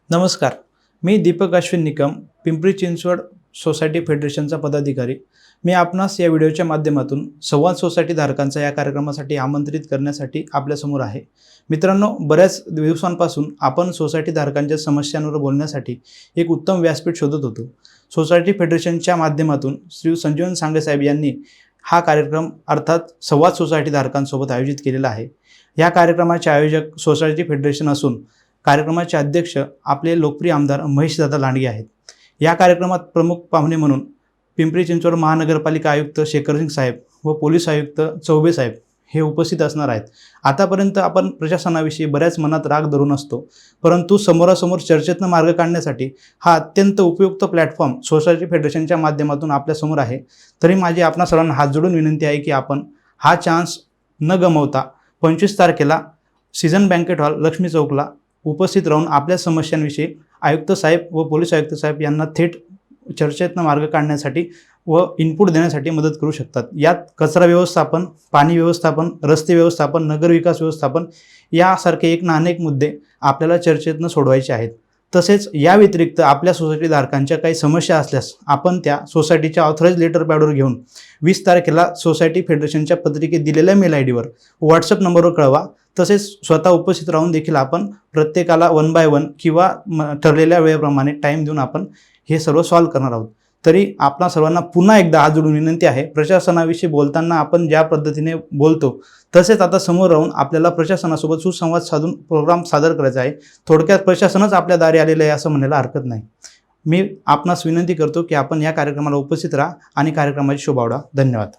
नमस्कार. मी दीपक अश्विन निकम, पिंपरी चिंचवड सोसायटी फेडरेशनचा पदाधिकारी. मी आपणास या व्हिडिओच्या माध्यमातून संवाद सोसायटी धारकांचा या कार्यक्रमासाठी आमंत्रित करण्यासाठी आपल्यासमोर आहे. मित्रांनो, बऱ्याच दिवसांपासून आपण सोसायटी धारकांच्या समस्यांवर बोलण्यासाठी एक उत्तम व्यासपीठ शोधत होतो. सोसायटी फेडरेशनच्या माध्यमातून श्री संजीवन सांगळे साहेब यांनी हा कार्यक्रम अर्थात संवाद सोसायटी धारकांसोबत आयोजित केलेला आहे. या कार्यक्रमाचे आयोजक सोसायटी फेडरेशन असून कार्यक्रमाचे अध्यक्ष आपले लोकप्रिय आमदार महेशदादा लांडगे आहेत. या कार्यक्रमात प्रमुख पाहुणे म्हणून पिंपरी चिंचवड महानगरपालिका आयुक्त शेखरसिंग साहेब व पोलीस आयुक्त चौबे साहेब हे उपस्थित असणार आहेत. आतापर्यंत आपण प्रशासनाविषयी बऱ्याच मनात राग धरून असतो, परंतु समोरासमोर चर्चेतनं मार्ग काढण्यासाठी हा अत्यंत उपयुक्त प्लॅटफॉर्म सोसायटी फेडरेशनच्या माध्यमातून आपल्यासमोर आहे. तरी माझी आपणा सर्वांना हात जोडून विनंती आहे की आपण हा चान्स न गमावता 25 तारखेला सीझन बँकेट हॉल लक्ष्मी चौकला उपस्थित राहून आपल्या समस्यांविषयी आयुक्त साहेब व पोलीस आयुक्त साहेब यांना थेट चर्चेतनं मार्ग काढण्यासाठी व इनपुट देण्यासाठी मदत करू शकतात. यात कचरा व्यवस्थापन, पाणी व्यवस्थापन, रस्ते व्यवस्थापन, नगरविकास व्यवस्थापन यासारखे एक ना अनेक मुद्दे आपल्याला चर्चेतनं सोडवायचे आहेत. तसेच या व्यतिरिक्त आपल्या सोसायटी धारकांच्या काही समस्या असल्यास आपण त्या सोसायटीच्या ऑथराईज लेटर पॅडवर घेऊन 20 तारखेला सोसायटी फेडरेशनच्या पत्रिकेत दिलेल्या मेल आयडीवर व्हॉट्सअप नंबरवर कळवा. तसेच स्वतः उपस्थित राहून देखील आपण प्रत्येकाला 1 बाय 1 किंवा ठरलेल्या वेळेप्रमाणे टाईम देऊन आपण हे सर्व सॉल्व्ह करणार आहोत. तरी आपणा सर्वांना पुन्हा एकदा हात जोडून विनंती आहे, प्रशासनाविषयी बोलताना आपण ज्या पद्धतीने बोलतो तसेच आता समोर राहून आपल्याला प्रशासनासोबत सुसंवाद साधून प्रोग्राम सादर करायचा आहे. थोडक्यात प्रशासनच आपल्या दारी आलेलं आहे असं म्हणायला हरकत नाही. मी आपणास विनंती करतो की आपण या कार्यक्रमाला उपस्थित राहा आणि कार्यक्रमाची शोभा वाढवा. धन्यवाद.